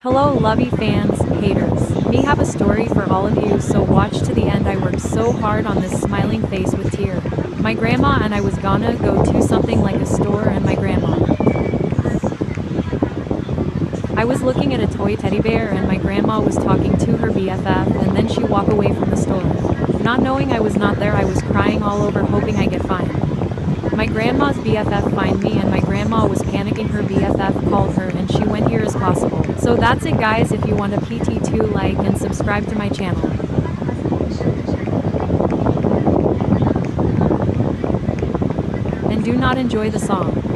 Hello lovey fans, haters. Me have a story for all of you, so watch to the end. I worked so hard on this smiling face with tear. My grandma and I was gonna go to something like a store, and my grandma. I was looking at a toy teddy bear and my grandma was talking to her BFF, and then she walked away from the store. Not knowing I was not there, I was crying all over hoping I get fined. My grandma's BFF fined me and my grandma was panicking. Her BFF called her and she went here as possible. So that's it guys, if you want a PT2, like and subscribe to my channel. And do not enjoy the song.